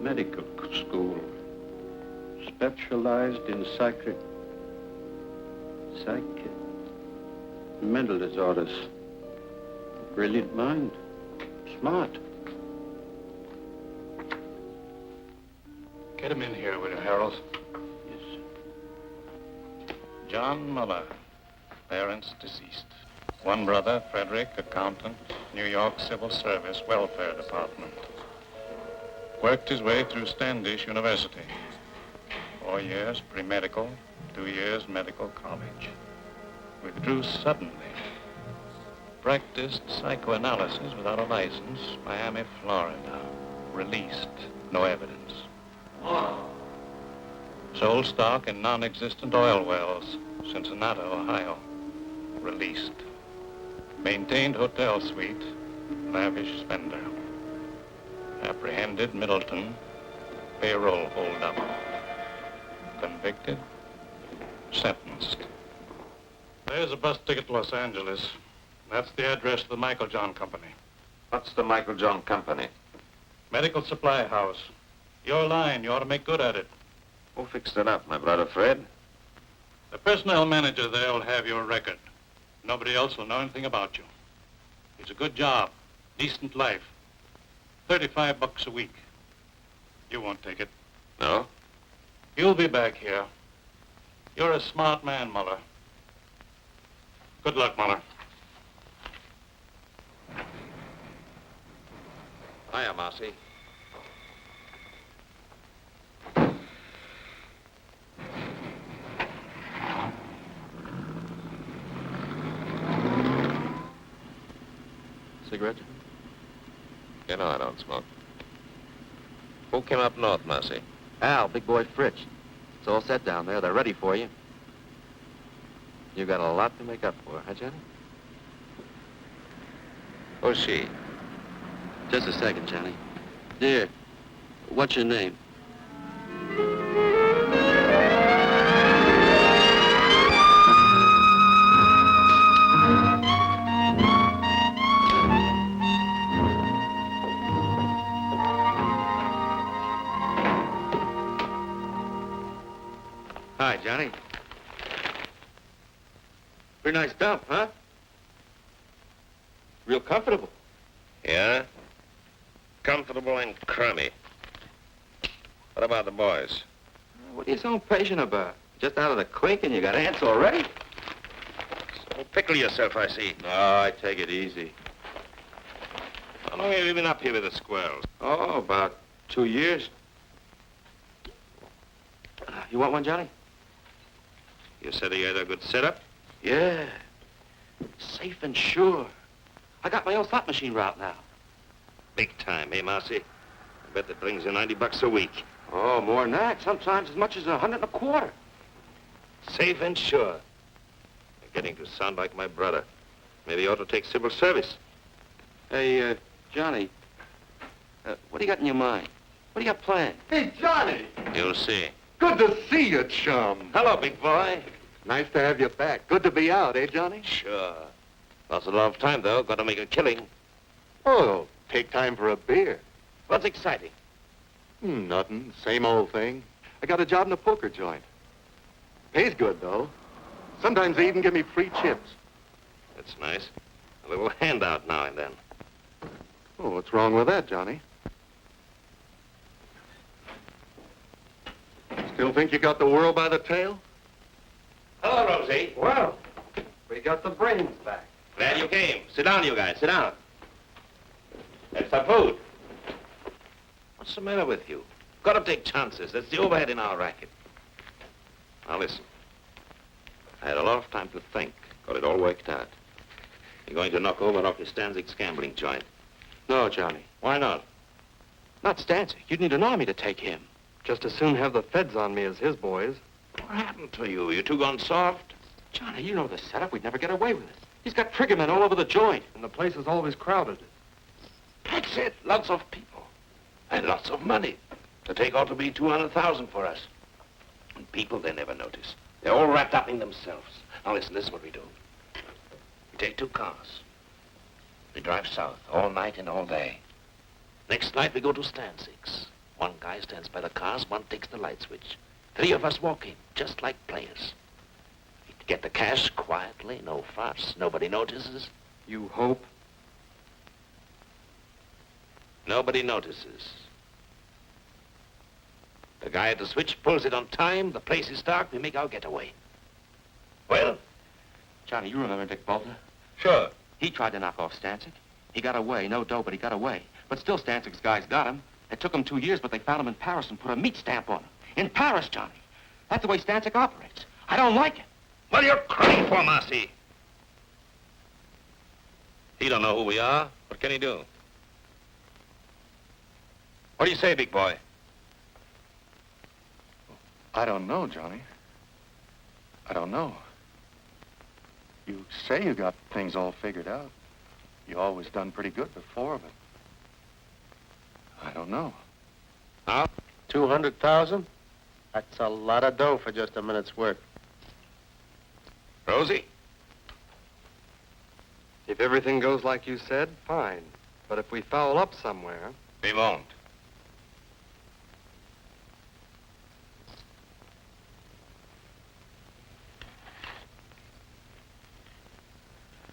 medical school, specialized in mental disorders. Brilliant mind, smart. Get him in here, will you, Harold? Yes. John Muller, parents deceased. One brother, Frederick, accountant, New York Civil Service, Welfare Department. Worked his way through Standish University. 4 years pre-medical, 2 years medical college. Withdrew suddenly. Practiced psychoanalysis without a license, Miami, Florida. Released, no evidence. Sold stock in non-existent oil wells, Cincinnati, Ohio. Released. Maintained hotel suite, lavish spender. Apprehended Middleton, payroll holdup. Convicted, sentenced. There's a bus ticket to Los Angeles. That's the address of the Michael John Company. What's the Michael John Company? Medical supply house. Your line, you ought to make good at it. Who fixed it up, my brother Fred? The personnel manager there will have your record. Nobody else will know anything about you. It's a good job, decent life. $35 a week. You won't take it. No? You'll be back here. You're a smart man, Muller. Good luck, Muller. Hiya, Marcy. Cigarette? You know I don't smoke. Who came up north, Marcy? Al, big boy Fritz. It's all set down there. They're ready for you. You got a lot to make up for, huh, Johnny? Who's she? Just a second, Johnny. Dear, what's your name? Hi, Johnny. Pretty nice dump, huh? Real comfortable. Yeah? Comfortable and crummy. What about the boys? What are you so impatient about? Just out of the clink and you got ants already? So pickle yourself, I see. No, I take it easy. How long have you been up here with the squirrels? Oh, about 2 years. You want one, Johnny? You said he had a good setup? Yeah. Safe and sure. I got my own slot machine route now. Big time, eh, Marcy? I bet that brings you $90 a week. Oh, more than that. Sometimes as much as 125. Safe and sure. You're getting to sound like my brother. Maybe you ought to take civil service. Hey, Johnny, what do you got in your mind? What do you got planned? Hey, Johnny! You'll see. Good to see you, chum. Hello, big boy. Nice to have you back. Good to be out, eh, Johnny? Sure. Lost a lot of time, though. Got to make a killing. Oh, take time for a beer. What's exciting? Nothing. Same old thing. I got a job in a poker joint. Pays good, though. Sometimes they even give me free chips. That's nice. A little handout now and then. Oh, what's wrong with that, Johnny? Still think you got the world by the tail? Hello, Rosie. Well, we got the brains back. Glad you came. Sit down, you guys. Sit down. There's some food. What's the matter with you? Got to take chances. That's the overhead in our racket. Now, listen. I had a lot of time to think. Got it all worked out. You're going to knock over Rocky Stanzig's gambling joint. No, Johnny. Why not? Not Stanzik. You'd need an army to take him. Just as soon have the feds on me as his boys. What happened to you? You two gone soft? Johnny, you know the setup. We'd never get away with it. He's got triggermen all over the joint. And the place is always crowded. That's it. Lots of people. And lots of money. The take ought to be 200,000 for us. And people, they never notice. They're all wrapped up in themselves. Now listen, this is what we do. We take 2 cars. We drive south all night and all day. Next night we go to Stanzig's. One guy stands by the cars, one takes the light switch. 3 of us walk in, just like players. We get the cash quietly, no fuss. Nobody notices. You hope? Nobody notices. The guy at the switch pulls it on time, the place is dark, we make our getaway. Well? Johnny, you remember Dick Bolton? Sure. He tried to knock off Stancic. He got away. No dough, but he got away. But still, Stancic's guys got him. It took him 2 years, but they found him in Paris and put a meat stamp on him. In Paris, Johnny. That's the way Stancic operates. I don't like it. What are you crying for, Marcy? He don't know who we are. What can he do? What do you say, big boy? I don't know, Johnny. I don't know. You say you got things all figured out. You always done pretty good before, but I don't know. Huh? 200,000? That's a lot of dough for just a minute's work. Rosie? If everything goes like you said, fine. But if we foul up somewhere... We won't.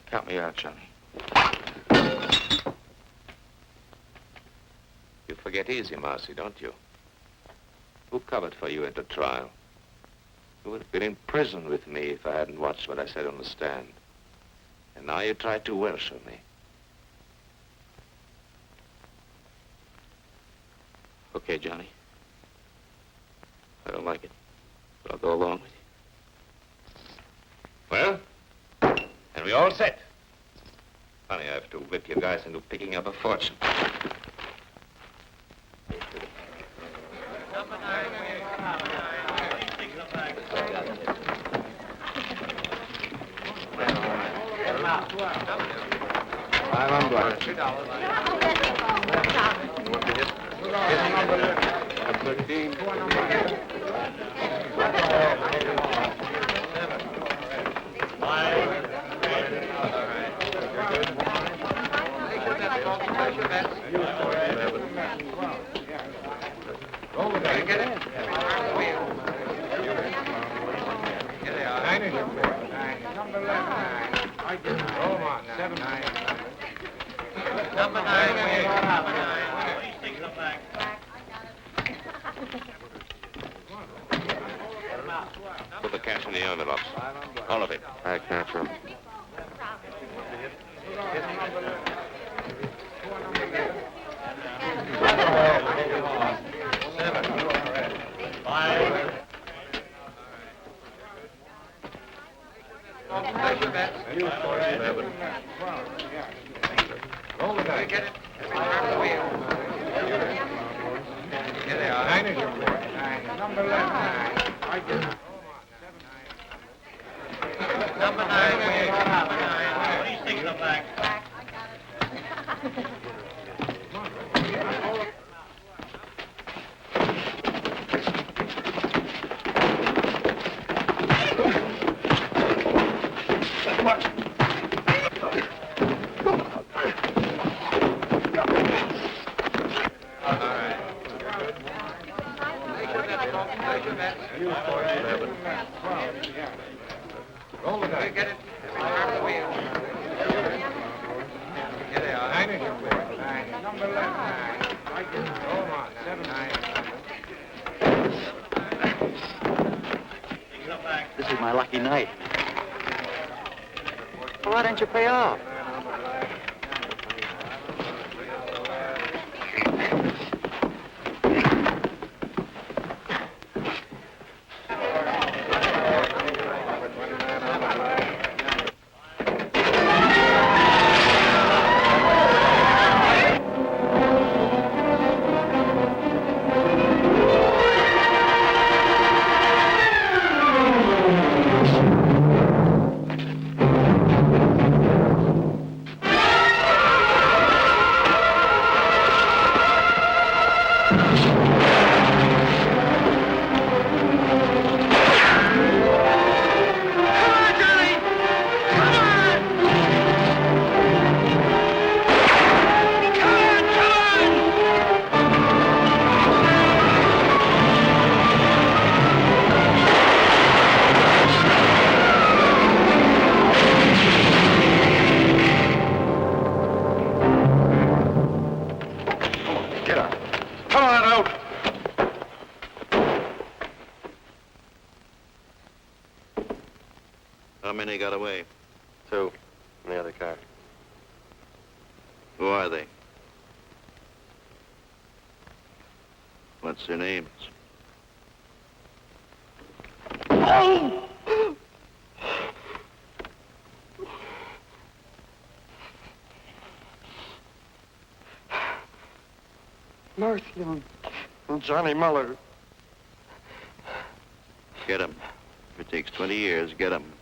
Count me out, Johnny. You forget easy, Marcy, don't you? Who covered for you at the trial? You would have been in prison with me if I hadn't watched what I said on the stand. And now you try to Welsh on me. Okay, Johnny. I don't like it, but I'll go along with you. Well, and we all set. Funny, I have to whip you guys into picking up a fortune. Put the cash in the envelopes. All of it. I can't from. This is my lucky night. Well, why don't you pay off? many got away? 2 in the other car. Who are they? What's their names? Marcy and Johnny Muller. Get 'em. If it takes 20 years, get 'em.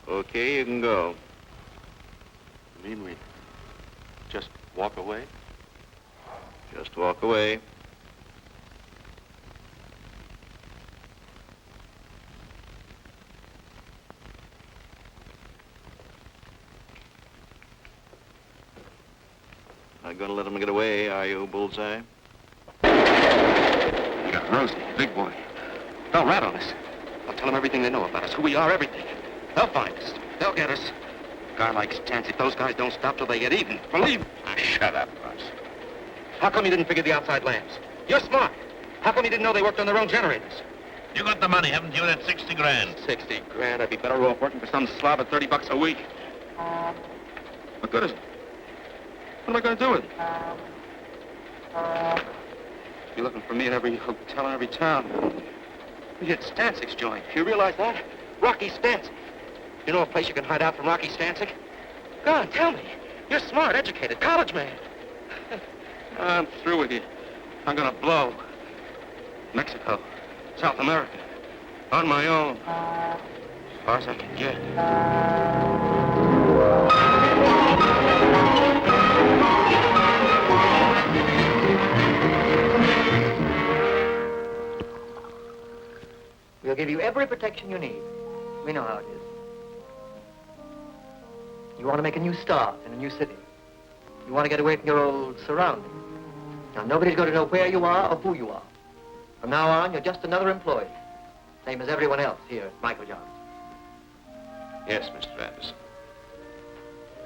Okay, you can go. You mean we just walk away? Just walk away. Not gonna let 'em get away, are you, Bullseye? You got Rosie, big boy. They'll rat on us. They'll tell them everything they know about us, who we are, everything. They'll find us. They'll get us. A guy like Stancic, those guys don't stop till they get even. Believe me. Ah, shut up, Russ. How come you didn't figure the outside lamps? You're smart. How come you didn't know they worked on their own generators? You got the money, haven't you? That 60 grand. 60 grand. I'd be better off working for some slob at 30 bucks a week. What good is it? What am I going to do with it? You're looking for me at every hotel in every town. We hit Stancic's joint. You realize that? Rocky Stancic. You know a place you can hide out from Rocky Stancic? Go on, tell me. You're smart, educated, college man. I'm through with you. I'm gonna blow. Mexico, South America, on my own. As far as I can get. We'll give you every protection you need. We know how it is. You want to make a new start in a new city. You want to get away from your old surroundings. Now, nobody's going to know where you are or who you are. From now on, you're just another employee. Same as everyone else here at Michael John's. Yes, Mr. Anderson.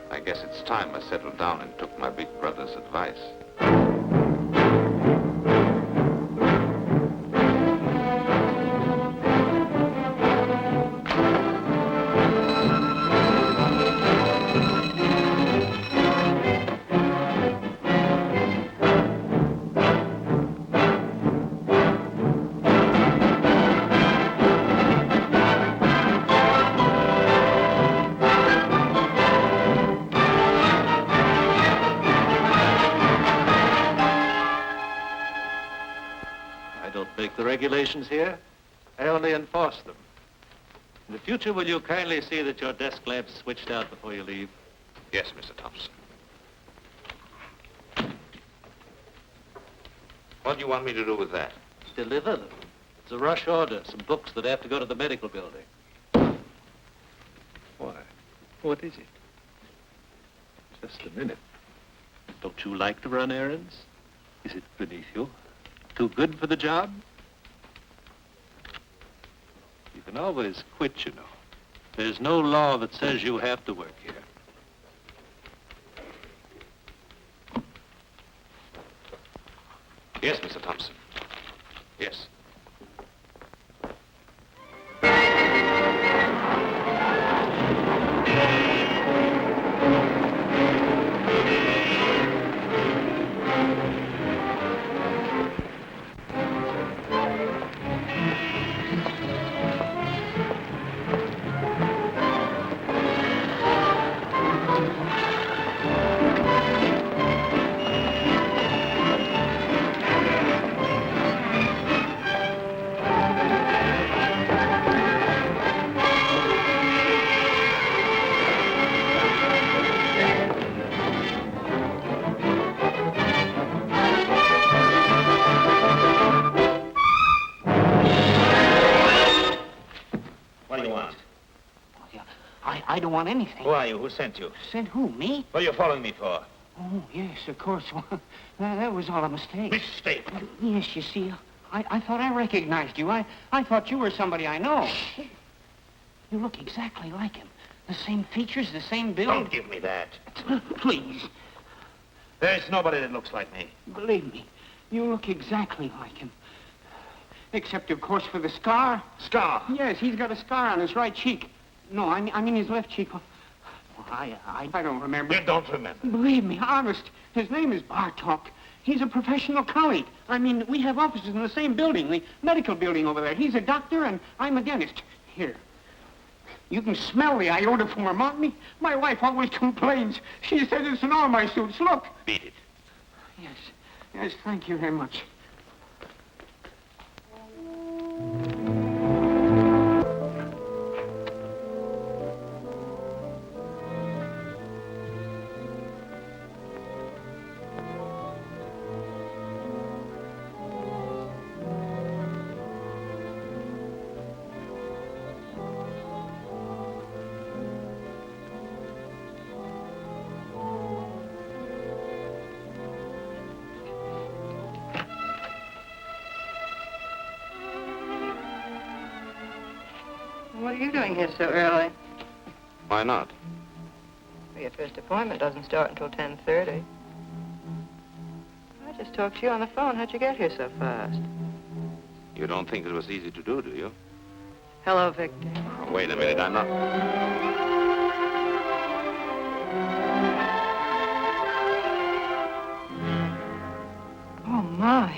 I guess it's time I settled down and took my big brother's advice. Regulations here. I only enforce them. In the future, will you kindly see that your desk lamp's switched out before you leave? Yes, Mr. Thompson. What do you want me to do with that? Deliver them. It's a rush order. Some books that have to go to the medical building. Why? What is it? Just a minute. Don't you like to run errands? Is it beneath you? Too good for the job? You can always quit, you know. There's no law that says you have to work here. Yes, Mr. Thompson. Yes. I don't want anything. Who are you? Who sent you? Sent who, me? What are you following me for? Oh, yes, of course. Well, that was all a mistake. Mistake? Yes, you see, I thought I recognized you. I thought you were somebody I know. You look exactly like him. The same features, the same build. Don't give me that. Please. There's nobody that looks like me. Believe me, you look exactly like him. Except, of course, for the scar. Scar? Yes, he's got a scar on his right cheek. No, I mean his left cheek. Oh, I don't remember. You don't remember? Believe me, honest. His name is Bartok. He's a professional colleague. I mean, we have offices in the same building, the medical building over there. He's a doctor and I'm a dentist. Here. You can smell the iodoform on me. My wife always complains. She says it's in all my suits. Look. Beat it. Yes, thank you very much. What are you doing here so early? Why not? Well, your first appointment doesn't start until 10:30. I just talked to you on the phone. How'd you get here so fast? You don't think it was easy to do you? Hello, Victor. Oh, wait a minute, I'm not... Oh, my.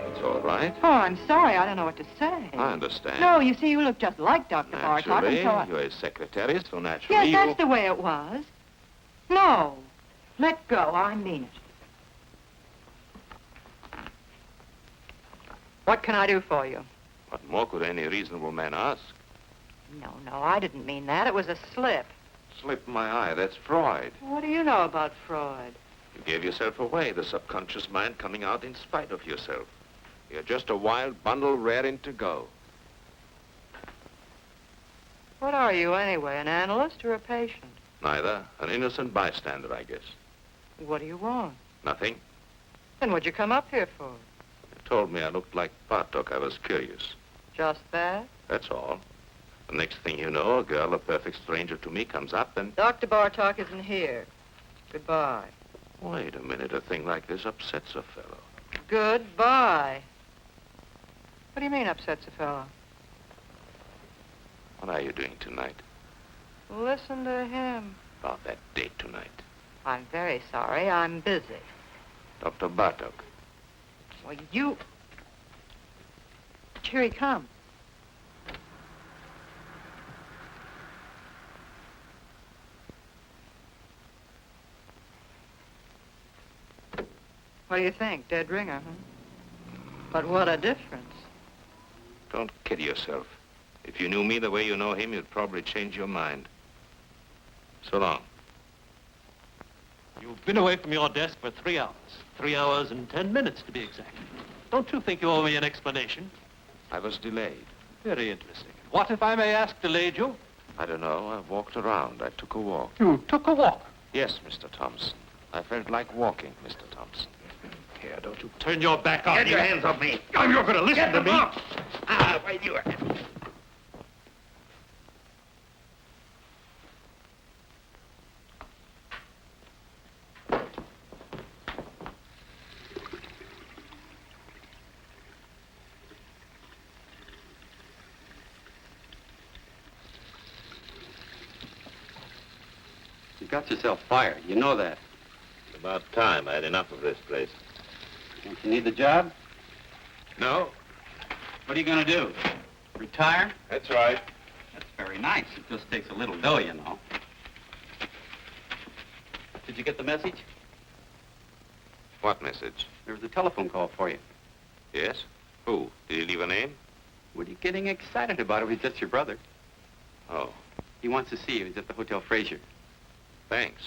It's all right. Oh, I'm sorry. I don't know what to say. I understand. No, you see, you look just like Dr. Bartok. Naturally, And so you're his secretary, so naturally Yes, you... that's the way it was. No. Let go. I mean it. What can I do for you? What more could any reasonable man ask? No, I didn't mean that. It was a slip. Slip my eye, that's Freud. What do you know about Freud? You gave yourself away, the subconscious mind coming out in spite of yourself. You're just a wild bundle raring to go. What are you, anyway, an analyst or a patient? Neither. An innocent bystander, I guess. What do you want? Nothing. Then what'd you come up here for? You told me I looked like Bartok. I was curious. Just that? That's all. The next thing you know, a girl, a perfect stranger to me, comes up and... Dr. Bartok isn't here. Goodbye. Wait a minute. A thing like this upsets a fellow. Goodbye. What do you mean upsets a fellow? What are you doing tonight? Listen to him. About that date tonight. I'm very sorry. I'm busy. Dr. Bartok. Well, you... Here he comes. What do you think? Dead ringer, huh? But what a difference. Don't kid yourself. If you knew me the way you know him, you'd probably change your mind. So long. You've been away from your desk for 3 hours. 3 hours and 10 minutes, to be exact. Don't you think you owe me an explanation? I was delayed. Very interesting. What, if I may ask, delayed you? I don't know. I walked around. I took a walk. You took a walk? Yes, Mr. Thompson. I felt like walking, Mr. Thompson. Here, don't you turn your back on me. Get your hands off me. Oh, you're going to listen to me. Ah, wait, you... You got yourself fired. You know that. It's about time. I had enough of this place. Don't you need the job? No? What are you going to do? Retire? That's right. That's very nice. It just takes a little dough, you know. Did you get the message? What message? There was a telephone call for you. Yes? Who? Did he leave a name? What are you getting excited about? He's just your brother. Oh, He wants to see you. He's at the Hotel Fraser. thanks.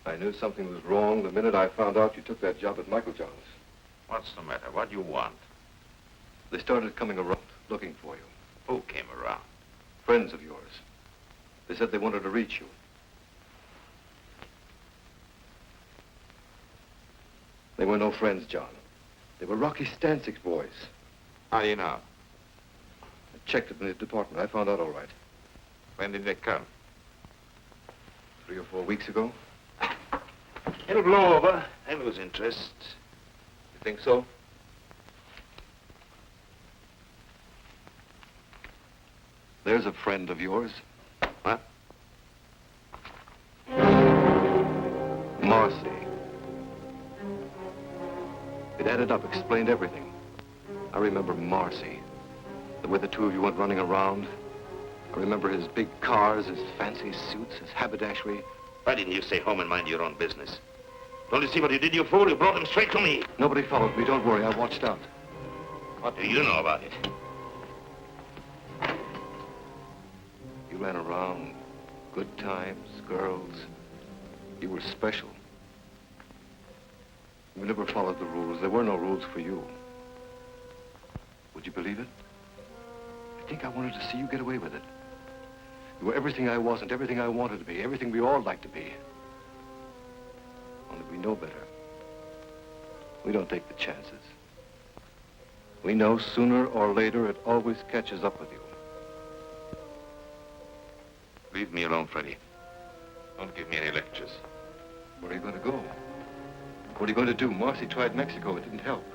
I knew something was wrong the minute I found out you took that job at Michael John's. What's the matter? What do you want? They started coming around, looking for you. Who came around? Friends of yours. They said they wanted to reach you. They were no friends, John. They were Rocky Stanczyk's boys. How do you know? I checked it in his department. I found out all right. When did they come? 3 or 4 weeks ago. It'll blow over. I lose interest. You think so? There's a friend of yours. What? Marcy. It added up, explained everything. I remember Marcy. The way the two of you went running around. I remember his big cars, his fancy suits, his haberdashery. Why didn't you stay home and mind your own business? Don't you see what you did, you fool? You brought him straight to me. Nobody followed me. Don't worry. I watched out. What do you know about it? You ran around. Good times, girls. You were special. You never followed the rules. There were no rules for you. Would you believe it? I think I wanted to see you get away with it. You were everything I wasn't, everything I wanted to be, everything we all like to be. Only we know better. We don't take the chances. We know sooner or later it always catches up with you. Leave me alone, Freddie. Don't give me any lectures. Where are you going to go? What are you going to do? Marcy tried Mexico. It didn't help.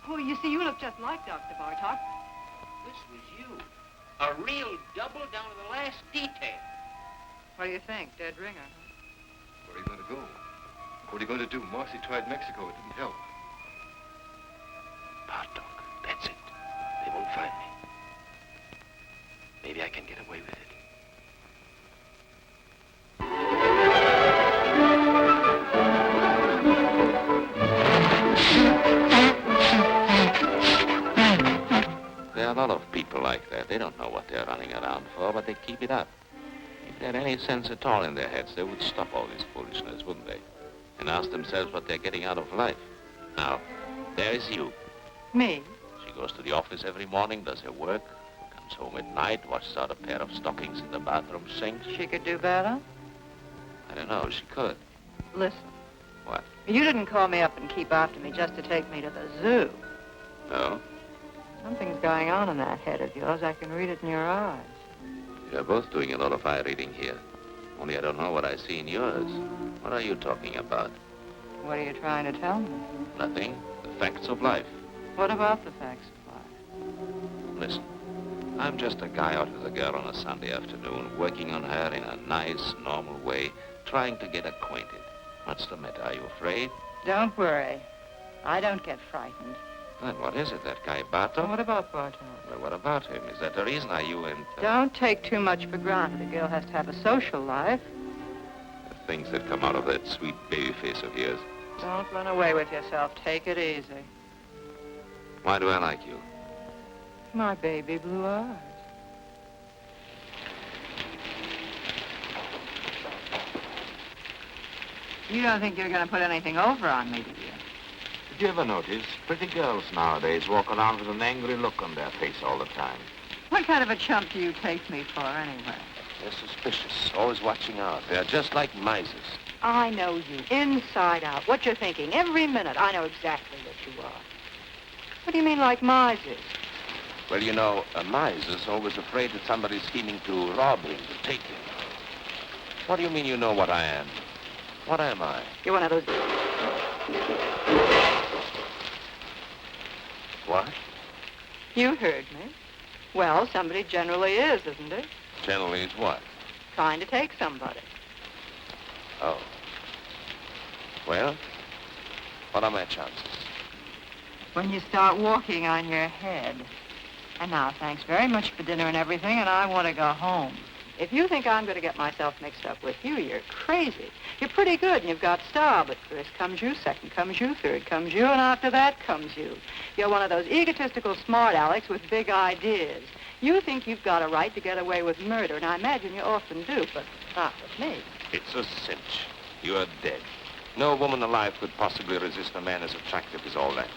Oh, you see, you look just like Dr. Bartok. This was you. A real double down to the last detail. What do you think? Dead ringer, huh? Where are you going to go? What are you going to do? Marcy tried Mexico. It didn't help. Bartok, that's it. They won't find me. Maybe I can get away with it. There are a lot of people like that. They don't know what they're running around for, but they keep it up. If they had any sense at all in their heads, they would stop all this foolishness, wouldn't they? And ask themselves what they're getting out of life. Now, there's you. Me? She She goes to the office every morning, does her work, comes home at night, washes out a pair of stockings in the bathroom sink. She could do better. I don't know, she could. Listen. What? You didn't call me up and keep after me just to take me to the zoo. No? Something's going on in that head of yours. I can read it in your eyes. You're both doing a lot of eye reading here. Only I don't know what I see in yours. What are you talking about? What are you trying to tell me? Nothing. The facts of life. What about the facts of life? Listen, I'm just a guy out with a girl on a Sunday afternoon, working on her in a nice, normal way, trying to get acquainted. What's the matter? Are you afraid? Don't worry. I don't get frightened. Then what is it, that guy Bartok? What about Bartok? Well, what about him? Is that the reason you and... Don't take too much for granted. A girl has to have a social life. The things that come out of that sweet baby face of yours. Don't run away with yourself. Take it easy. Why do I like you? My baby blue eyes. You don't think you're going to put anything over on me, do you? Did you ever notice pretty girls nowadays walk around with an angry look on their face all the time? What kind of a chump do you take me for, anyway? They're suspicious, always watching out. They're just like misers. I know you, inside out. What you're thinking, every minute. I know exactly what you are. What do you mean, like misers? Well, you know, a miser's always afraid that somebody's scheming to rob him, to take him. What do you mean you know what I am? What am I? You're one of those... What? You heard me. Well, somebody generally is, isn't it? Generally is what? Trying to take somebody. Oh. Well, what are my chances? When you start walking on your head. And now, thanks very much for dinner and everything, and I want to go home. If you think I'm going to get myself mixed up with you, you're crazy. You're pretty good, and you've got style, but first comes you, second comes you, third comes you, and after that comes you. You're one of those egotistical smart alecks with big ideas. You think you've got a right to get away with murder, and I imagine you often do, but not with me. It's a cinch. You're dead. No woman alive could possibly resist a man as attractive as all that.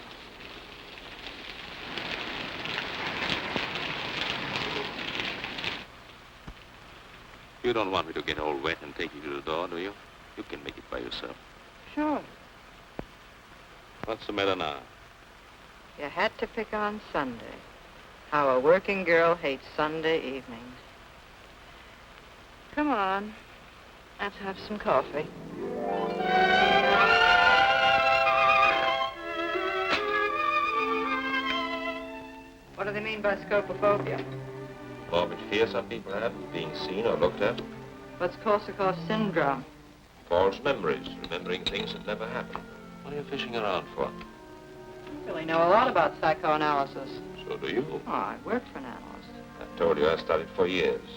You don't want me to get all wet and take you to the door, do you? You can make it by yourself. Sure. What's the matter now? You had to pick on Sunday. How a working girl hates Sunday evenings. Come on. Let's have some coffee. What do they mean by scopophobia? Morbid fear some people have of being seen or looked at. What's Korsakoff syndrome? False memories, remembering things that never happened. What are you fishing around for? I really know a lot about psychoanalysis. So do you. Oh, I work for an analyst. I told you I studied for years.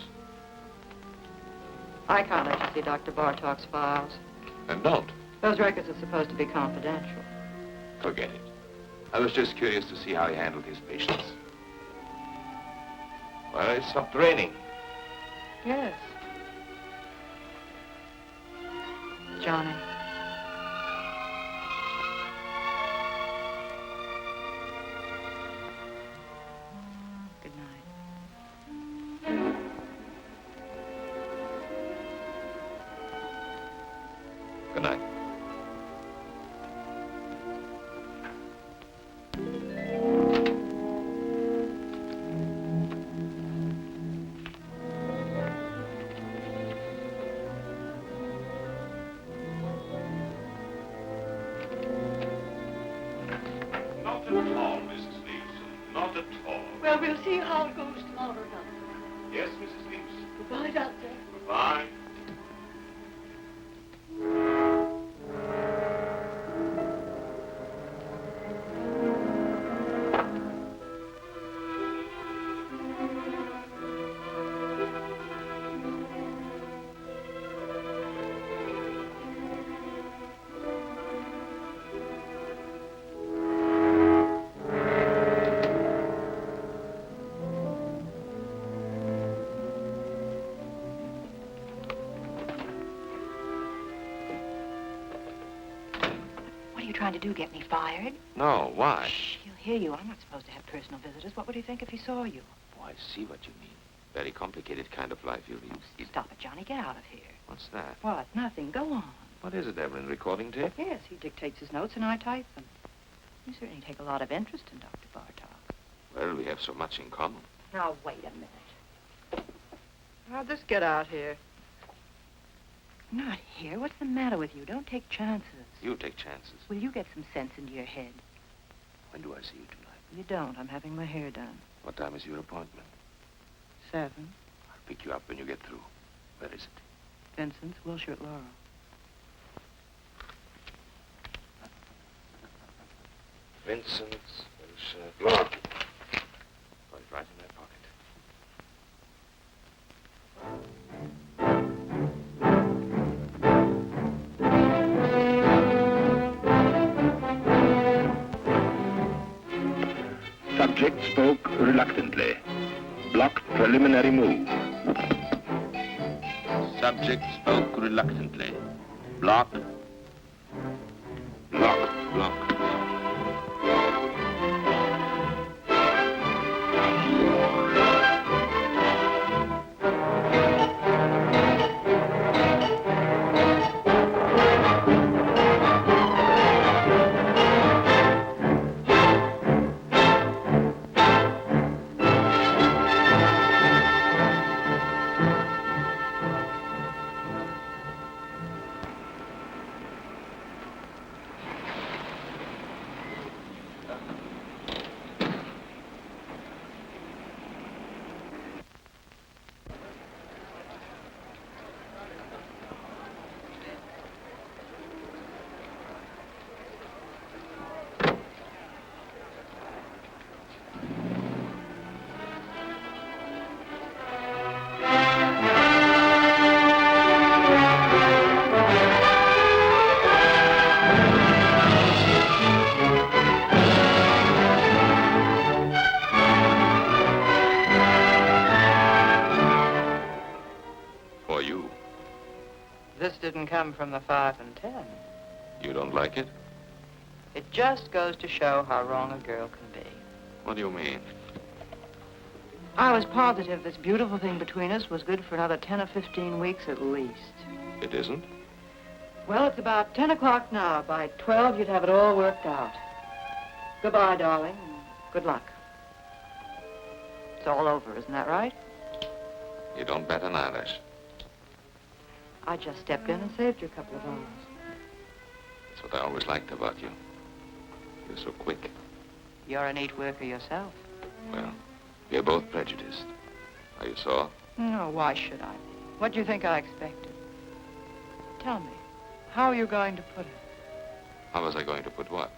I can't let you see Dr. Bartok's files. And don't. Those records are supposed to be confidential. Forget it. I was just curious to see how he handled his patients. Well, it stopped raining. Yes. Johnny. Good night. Good night. Not at all, Mrs. Leeson. Not at all. Well, we'll see how it goes tomorrow, Doctor. Yes, Mrs. Leeson. Goodbye, Doctor. Goodbye. you trying to do, get me fired? No, why? Shh, he'll hear you. I'm not supposed to have personal visitors. What would he think if he saw you? Oh, I see what you mean. Very complicated kind of life you lead. Stop it, Johnny. Get out of here. What's that? What? Nothing. Go on. What is it, Evelyn? Recording tape? Yes, he dictates his notes and I type them. You certainly take a lot of interest in Dr. Bartok. Well, we have so much in common. Now, wait a minute. How'd this get out here? Not here. What's the matter with you? Don't take chances. You take chances. Will you get some sense into your head? When do I see you tonight? You don't. I'm having my hair done. What time is your appointment? 7. I'll pick you up when you get through. Where is it? Vincent's, Wilshire at Laurel. Vincent's, Laurel. Got it right in my pocket. Subject spoke reluctantly. Blocked preliminary move. Subject spoke reluctantly. Block. Block. Block. This didn't come from the 5 and 10. You don't like it? It just goes to show how wrong a girl can be. What do you mean? I was positive this beautiful thing between us was good for another 10 or 15 weeks at least. It isn't? Well, it's about 10 o'clock now. By 12, you'd have it all worked out. Goodbye, darling, and good luck. It's all over, isn't that right? You don't bat an eyelash. I just stepped in and saved you a couple of hours. That's what I always liked about you. You're so quick. You're a neat worker yourself. Well, we're both prejudiced. Are you sore? No, why should I be? What do you think I expected? Tell me, how are you going to put it? How was I going to put what?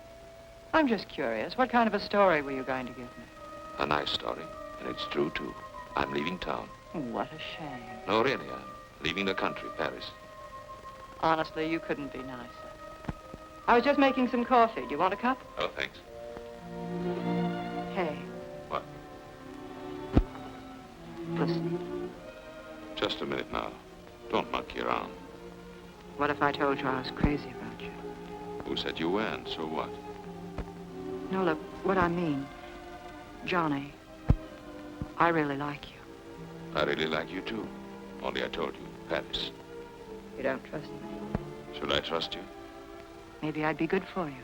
I'm just curious. What kind of a story were you going to give me? A nice story. And it's true, too. I'm leaving town. What a shame. No, really, I'm leaving the country, Paris. Honestly, you couldn't be nicer. I was just making some coffee. Do you want a cup? Oh, thanks. Hey. What? Listen. Just a minute now. Don't monkey around. What if I told you I was crazy about you? Who said you weren't? So what? No, look, what I mean, Johnny, I really like you. I really like you, too. Only I told you, Paris. You don't trust me? Should I trust you? Maybe I'd be good for you.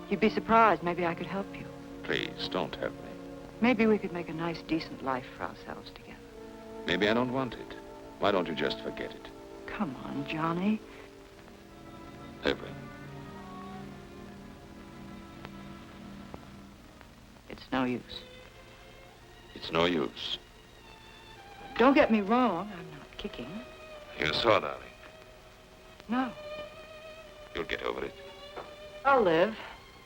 You'd be surprised. Maybe I could help you. Please, don't help me. Maybe we could make a nice, decent life for ourselves together. Maybe I don't want it. Why don't you just forget it? Come on, Johnny. Evelyn. It's no use. It's no use. Don't get me wrong. I'm not kicking. You saw, darling. No. You'll get over it. I'll live.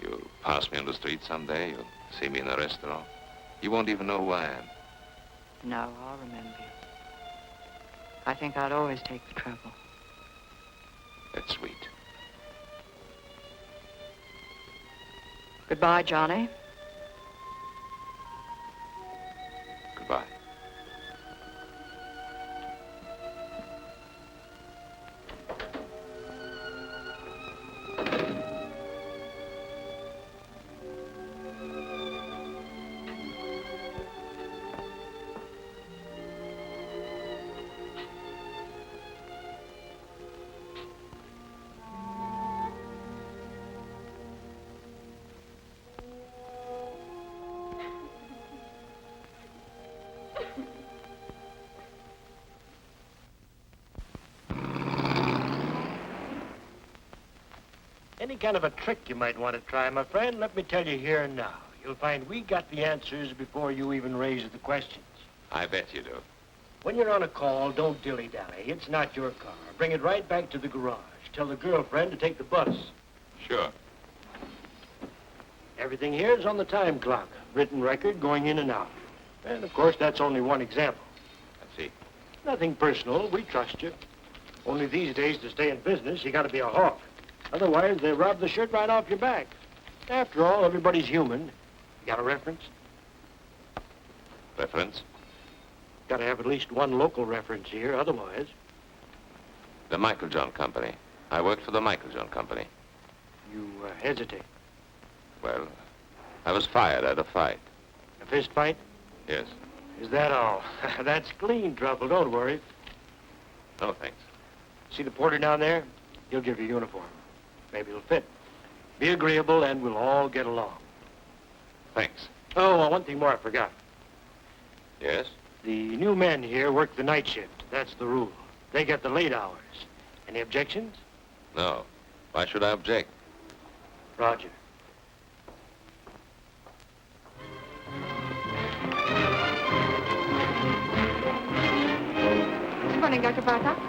You'll pass me on the street someday. You'll see me in a restaurant. You won't even know who I am. No, I'll remember you. I think I'd always take the trouble. That's sweet. Goodbye, Johnny. Goodbye. any kind of a trick you might want to try, my friend, let me tell you here and now. You'll find we got the answers before you even raise the questions. I bet you do. When you're on a call, don't dilly-dally. It's not your car. Bring it right back to the garage. Tell the girlfriend to take the bus. Sure. Everything here is on the time clock. Written record going in and out. And, of course, that's only one example. I see. Nothing personal. We trust you. Only these days, to stay in business, you got to be a hawk. Otherwise, they rob the shirt right off your back. After all, everybody's human. You got a reference? Reference? Got to have at least one local reference here, otherwise. The Michael Joan Company. I worked for the Michael Joan Company. You hesitate. Well, I was fired at a fight. A fist fight? Yes. Is that all? That's clean trouble, don't worry. No, thanks. See the porter down there? He'll give you a uniform. Maybe it'll fit. Be agreeable and we'll all get along. Thanks. Oh, one thing more I forgot. Yes? The new men here work the night shift. That's the rule. They get the late hours. Any objections? No. Why should I object? Roger. Good morning, Dr. Bartok.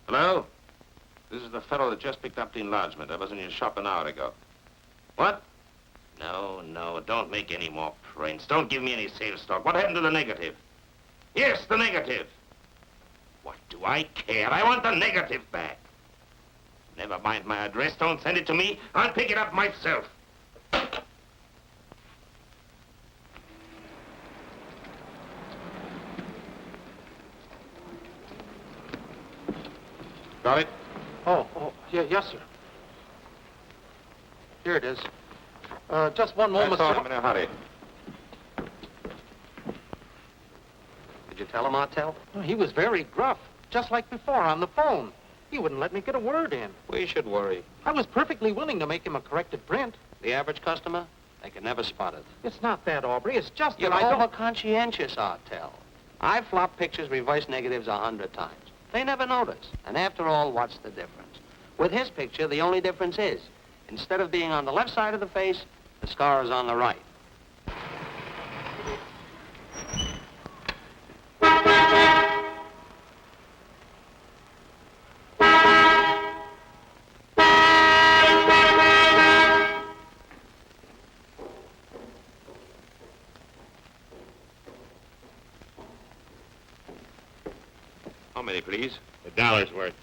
Hello? This is the fellow that just picked up the enlargement. I was in your shop an hour ago. What? No, no, don't make any more prints. Don't give me any sales talk. What happened to the negative? Yes, the negative. What do I care? I want the negative back. Never mind my address. Don't send it to me. I'll pick it up myself. Got it? Oh, yeah, yes, sir. Here it is. Just one moment, I'm sir. in a hurry. Did you tell him, Martel? He was very gruff, just like before on the phone. He wouldn't let me get a word in. We should worry. I was perfectly willing to make him a corrected print. The average customer? They can never spot it. It's not that, Aubrey. It's just You're that I don't... over-conscientious, Artell. I've flopped pictures, reverse negatives 100 times. They never notice. And after all, what's the difference? With his picture, the only difference is, instead of being on the left side of the face, the scar is on the right. How many, please? $1 worth.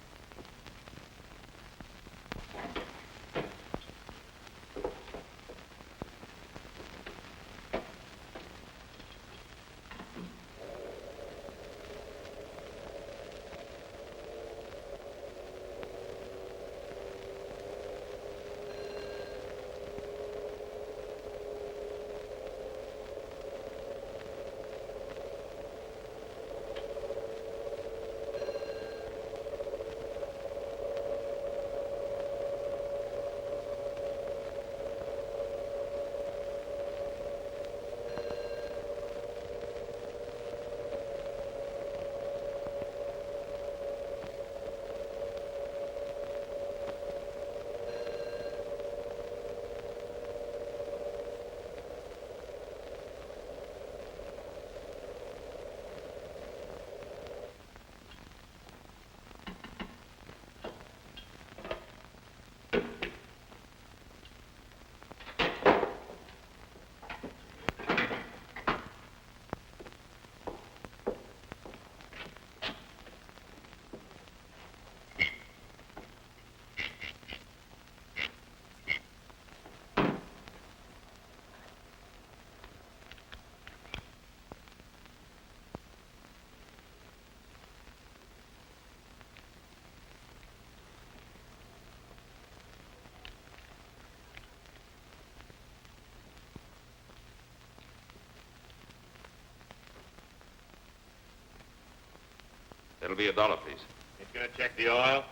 That'll be $1, please. He's gonna check the oil.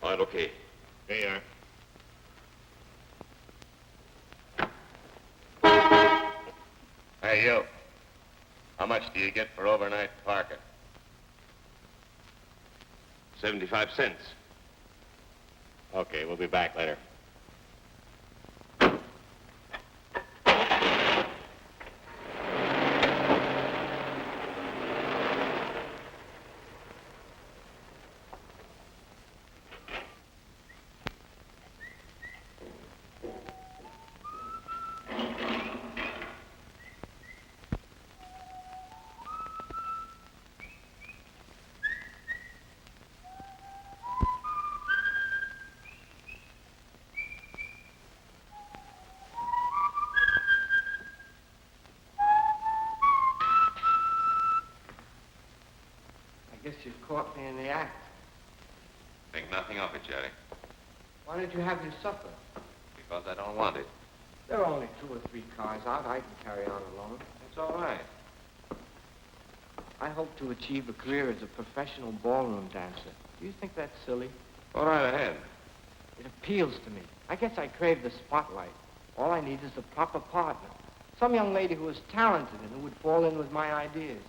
All right, okay. There you are. Hey, you. How much do you get for overnight parking? 75 cents. Okay, we'll be back later. I guess you've caught me in the act. Think nothing of it, Jerry, Why don't you have your supper? because I don't want it. There are only 2 or 3 cars out. I can carry on alone. It's all right. I hope to achieve a career as a professional ballroom dancer. Do you think that's silly? Go right ahead. It appeals to me. I guess I crave the spotlight. All I need is the proper partner. Some young lady who is talented and who would fall in with my ideas.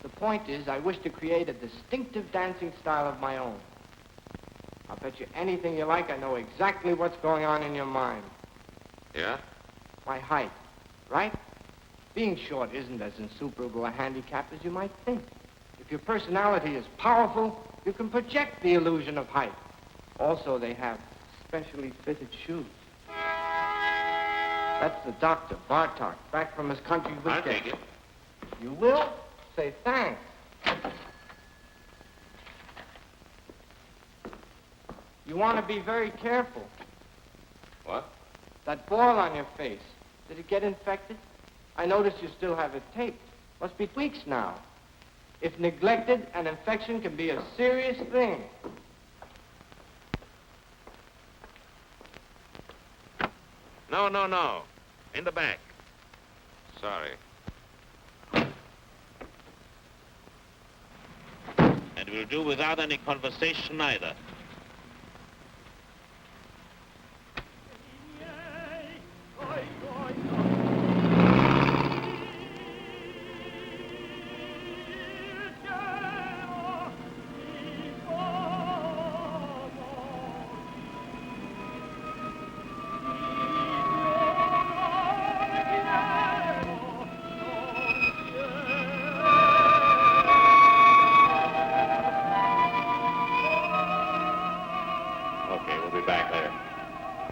The point is, I wish to create a distinctive dancing style of my own. I'll bet you anything you like I know exactly what's going on in your mind. Yeah? My height, right? Being short isn't as insuperable a handicap as you might think. If your personality is powerful, You can project the illusion of height. Also, they have specially fitted shoes. That's the doctor, Bartok, back from his country weekend. I'll take it. You will? Say thanks. You want to be very careful. What? That ball on your face, did it get infected? I notice you still have it taped. Must be weeks now. If neglected, an infection can be a serious thing. No. In the back. Sorry. And we'll do without any conversation either.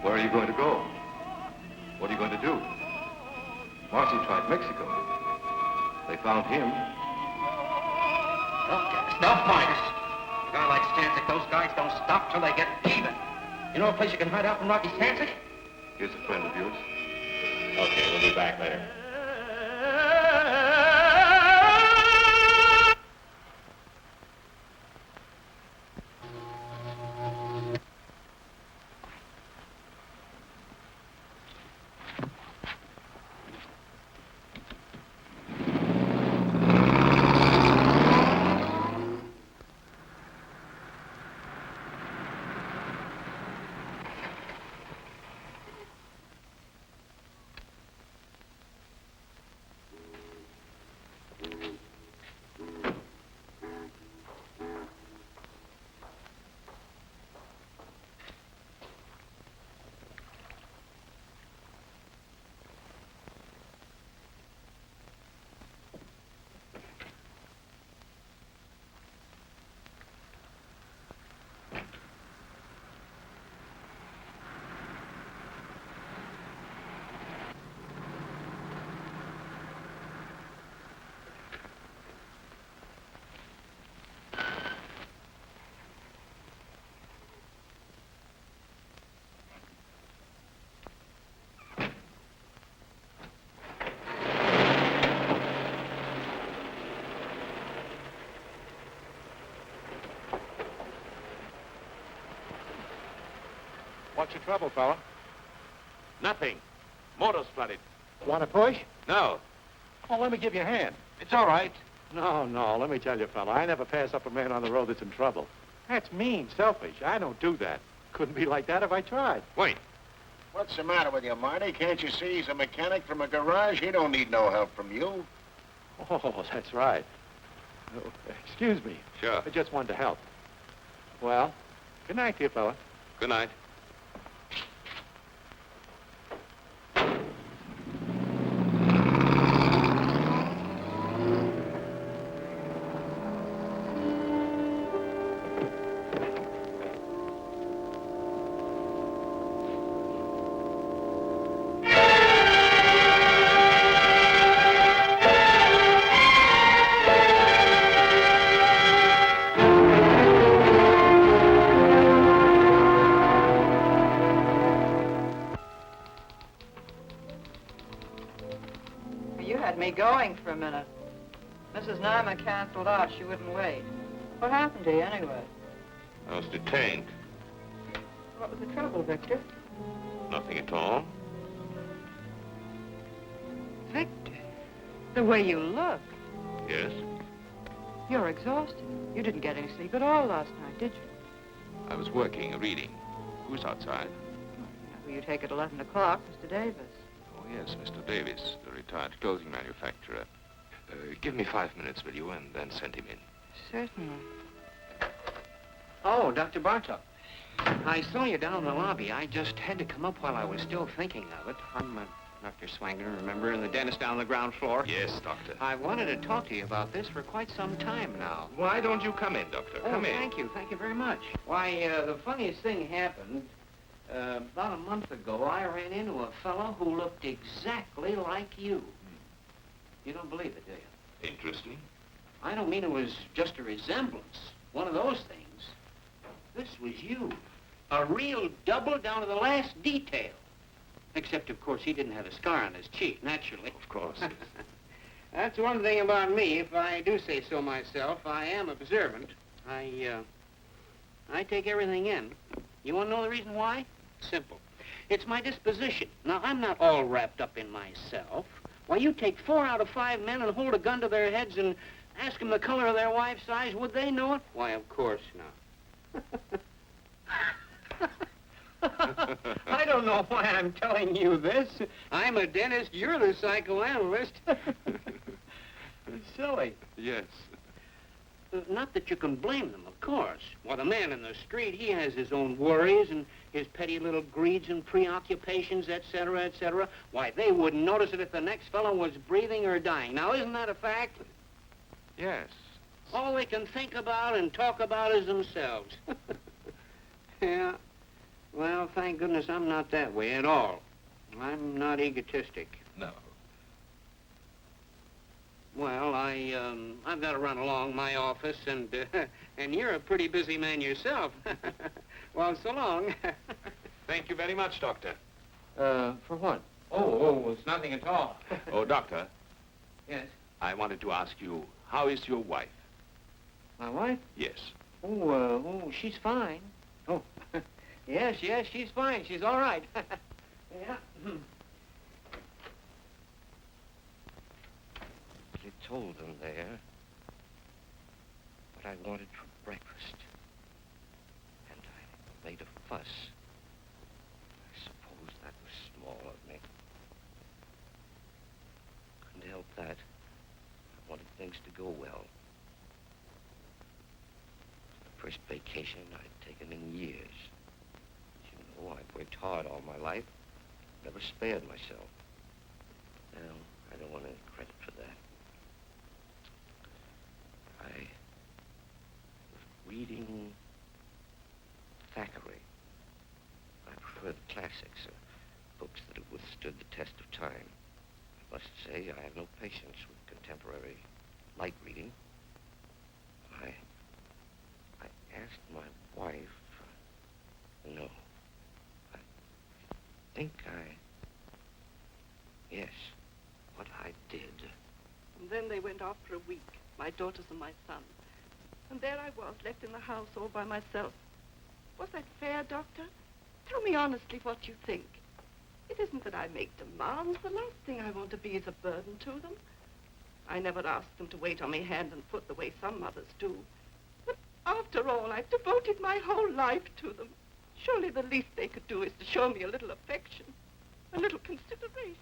Where are you going to go? What are you going to do? Marcy tried Mexico. They found him. No fighters. A guy like Stancic, those guys don't stop till they get even. You know a place you can hide out from Rocky Stancic? Here's a friend of yours. Okay, we'll be back later. What's your trouble, fella? Nothing. Motor's flooded. Want to push? No. Oh, let me give you a hand. It's all right. No, let me tell you, fella, I never pass up a man on the road that's in trouble. That's mean, selfish. I don't do that. Couldn't be like that if I tried. Wait. What's the matter with you, Marty? Can't you see he's a mechanic from a garage? He don't need no help from you. Oh, that's right. Oh, excuse me. Sure. I just wanted to help. Well, good night to you, fella. Good night. Going for a minute. Mrs. Nyman canceled out. She wouldn't wait. What happened to you, anyway? I was detained. What was the trouble, Victor? Nothing at all. Victor, the way you look. Yes? You're exhausted. You didn't get any sleep at all last night, did you? I was working, reading. Who's outside? Who you take at 11 o'clock, Mr. Davis. Oh, yes, Mr. Davis, the retired clothing manufacturer. Give me 5 minutes, will you, and then send him in. Certainly. Oh, Dr. Bartok. I saw you down in the lobby. I just had to come up while I was still thinking of it. I'm Dr. Swanger, remember, and the dentist down on the ground floor? Yes, Doctor. I've wanted to talk to you about this for quite some time now. Why don't you come in, Doctor? Come in. Thank you very much. Why, the funniest thing happened. About a month ago, I ran into a fellow who looked exactly like you. You don't believe it, do you? Interesting. I don't mean it was just a resemblance. One of those things. This was you. A real double down to the last detail. Except, of course, he didn't have a scar on his cheek, naturally. Of course. That's one thing about me, if I do say so myself. I am observant. I take everything in. You want to know the reason why? Simple. It's my disposition. Now, I'm not all wrapped up in myself. Why, you take 4 out of 5 men and hold a gun to their heads and ask them the color of their wife's eyes. Would they know it? Why, of course not. I don't know why I'm telling you this. I'm a dentist. You're the psychoanalyst. It's silly. Yes. Not that you can blame them, of course. Well, the man in the street, he has his own worries and his petty little greeds and preoccupations, etc., etc. Why, they wouldn't notice it if the next fellow was breathing or dying. Now, isn't that a fact? Yes. All they can think about and talk about is themselves. Yeah. Well, thank goodness I'm not that way at all. I'm not egotistic. No. Well, I've got to run along my office, and you're a pretty busy man yourself. Well, so long. Thank you very much, Doctor. For what? Oh, it's nothing at all. Oh, Doctor. Yes? I wanted to ask you, how is your wife? My wife? Yes. Oh, she's fine. Oh, yes, she's fine. She's all right. Yeah. You told them there what I wanted for breakfast. And I made a fuss. I suppose that was small of me. Couldn't help that. I wanted things to go well. The first vacation I'd taken in years. You know, I've worked hard all my life. Never spared myself. Well, I don't want any credit for that. I was reading Thackeray. I prefer the classics, books that have withstood the test of time. I must say I have no patience with contemporary light reading. I asked my wife, no, I think yes, what I did. And then they went off for a week, my daughters and my son. And there I was, left in the house all by myself. Was that fair, Doctor? Tell me honestly what you think. It isn't that I make demands. The last thing I want to be is a burden to them. I never asked them to wait on me hand and foot the way some mothers do. But after all, I've devoted my whole life to them. Surely the least they could do is to show me a little affection, a little consideration.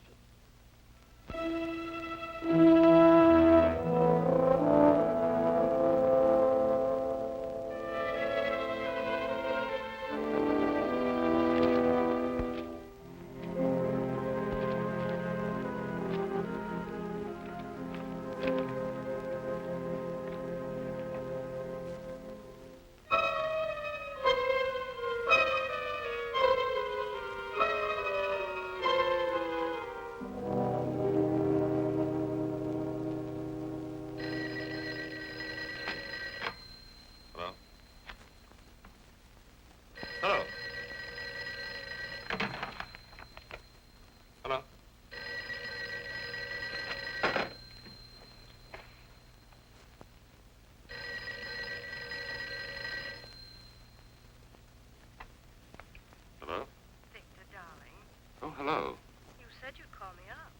Hello. You said you'd call me up.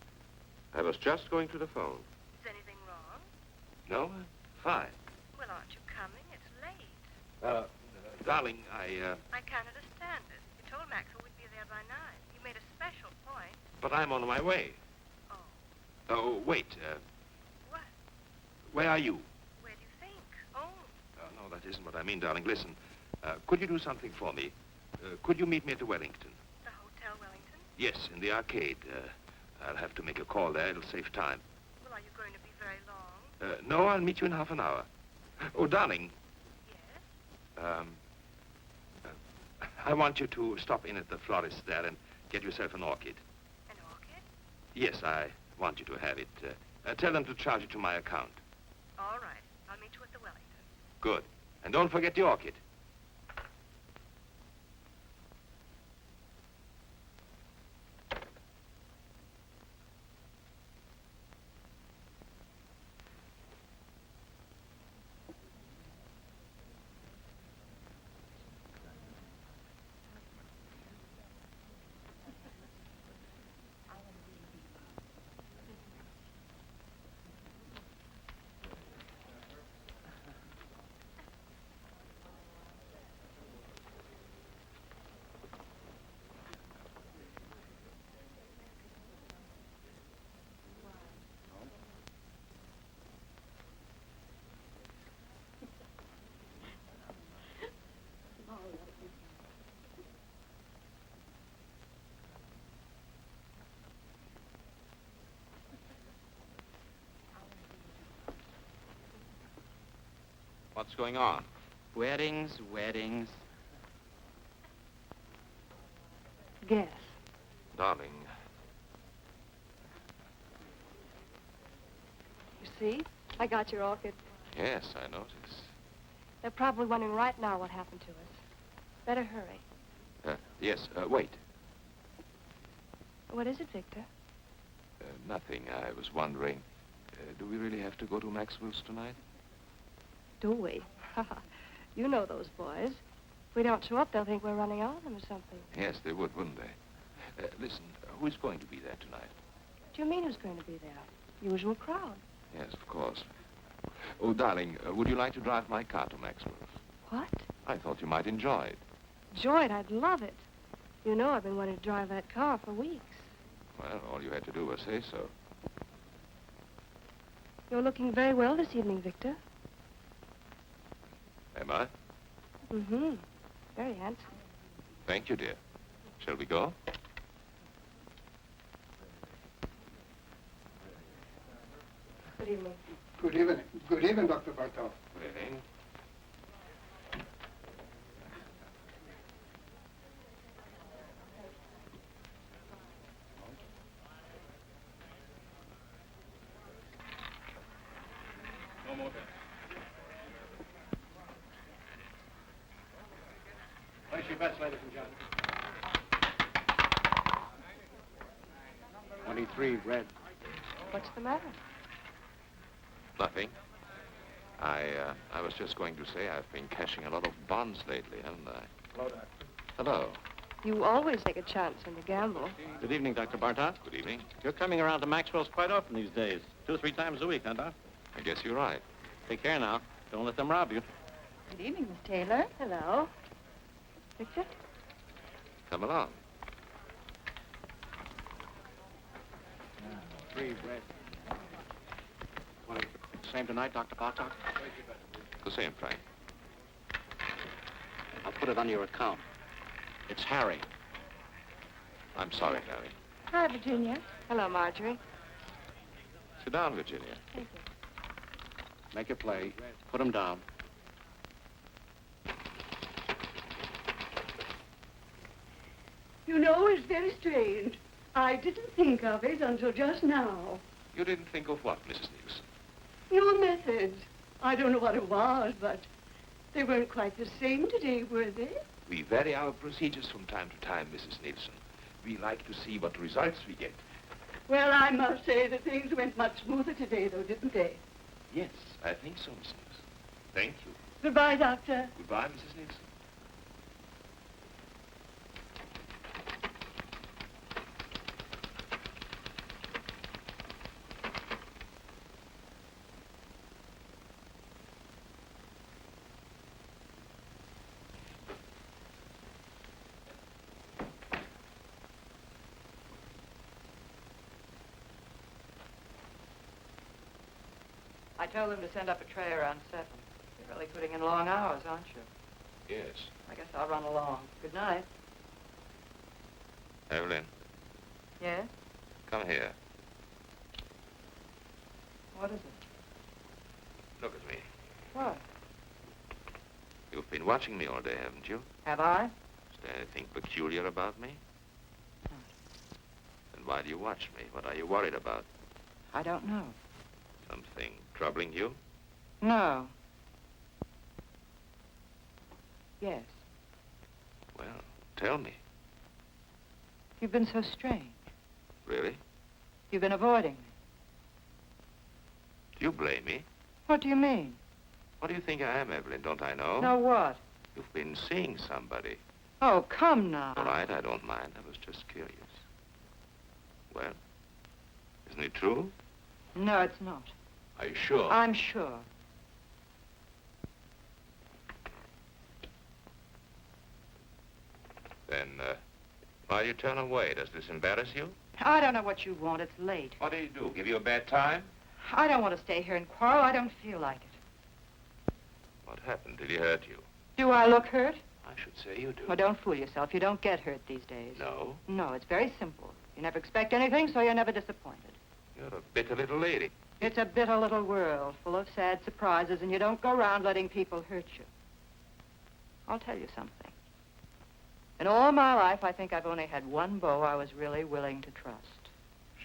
I was just going to the phone. Is anything wrong? No, fine. Well, aren't you coming? It's late. Darling, I can't understand it. You told Maxwell we'd be there by 9. You made a special point. But I'm on my way. Oh. Oh, wait. What? Where are you? Where do you think? Oh. No, that isn't what I mean, darling. Listen, could you do something for me? Could you meet me at the Wellington? The Hotel Wellington? Yes, in the arcade. I'll have to make a call there. It'll save time. Well, are you going to be very long? No, I'll meet you in half an hour. Oh, darling. Yes? I want you to stop in at the florist there and get yourself an orchid. An orchid? Yes, I want you to have it. Tell them to charge it to my account. All right. I'll meet you at the Wellington. Good. And don't forget the orchid. What's going on? Weddings, weddings. Guess. Darling, You see? I got your orchid. yes, I noticed. They're probably wondering right now what happened to us. Better hurry. Yes, wait. What is it, Victor? Nothing. I was wondering, do we really have to go to Maxwell's tonight? Do we? You know those boys. If we don't show up, they'll think we're running on them or something. Yes, they would, wouldn't they? Listen, who's going to be there tonight? What do you mean who's going to be there? Usual crowd. Yes, of course. Oh, darling, would you like to drive my car to Maxwell's? What? I thought you might enjoy it. Enjoy it. I'd love it. You know I've been wanting to drive that car for weeks. Well, all you had to do was say so. You're looking very well this evening, Victor. Am I? Mm-hmm. Very handsome. Thank you, dear. Shall we go? Good evening. Good evening. Good evening, Dr. Bartok. Good evening. No more. Place your bets, ladies and gentlemen. 23, red. What's the matter? Nothing. I was just going to say I've been cashing a lot of bonds lately, haven't I? Hello, Doc. Hello. You always take a chance when you gamble. Good evening, Dr. Bartok. Good evening. You're coming around to Maxwell's quite often these days. 2 or 3 times a week, huh, Doc? I guess you're right. Take care now. Don't let them rob you. Good evening, Miss Taylor. Hello. Victor? Come along. 3, red. Same tonight, Dr. Bartok? The same, Frank. I'll put it on your account. It's Harry. I'm sorry, Harry. Hi, Virginia. Hello, Marjorie. Sit down, Virginia. Thank you. Make it play. Put him down. You know, it's very strange. I didn't think of it until just now. You didn't think of what, Mrs. Nielsen? Your methods. I don't know what it was, but they weren't quite the same today, were they? We vary our procedures from time to time, Mrs. Nielsen. We like to see what results we get. Well, I must say that things went much smoother today, though, didn't they? Yes, I think so, Mrs. Nielsen. Thank you. Goodbye, Doctor. Goodbye, Mrs. Nielsen. I told them to send up a tray around 7. You're really putting in long hours, aren't you? Yes. I guess I'll run along. Good night. Evelyn, Yes? Come here. What is it? Look at me. What? You've been watching me all day, haven't you? Have I? Is there anything peculiar about me? No. Then why do you watch me? What are you worried about? I don't know. Something troubling you? No. Yes. Well, tell me. You've been so strange. Really? You've been avoiding me. Do you blame me? What do you mean? What do you think I am, Evelyn? Don't I know? No what? You've been seeing somebody. Oh, come now. All right, I don't mind. I was just curious. Well, isn't it true? No, it's not. Are you sure? I'm sure. Then, why do you turn away? Does this embarrass you? I don't know what you want. It's late. What do you do? Give you a bad time? I don't want to stay here and quarrel. I don't feel like it. What happened? Did he hurt you? Do I look hurt? I should say you do. Well, don't fool yourself. You don't get hurt these days. No? No, it's very simple. You never expect anything, so you're never disappointed. You're a bitter little lady. It's a bitter little world full of sad surprises, and you don't go around letting people hurt you. I'll tell you something. In all my life, I think I've only had one beau I was really willing to trust.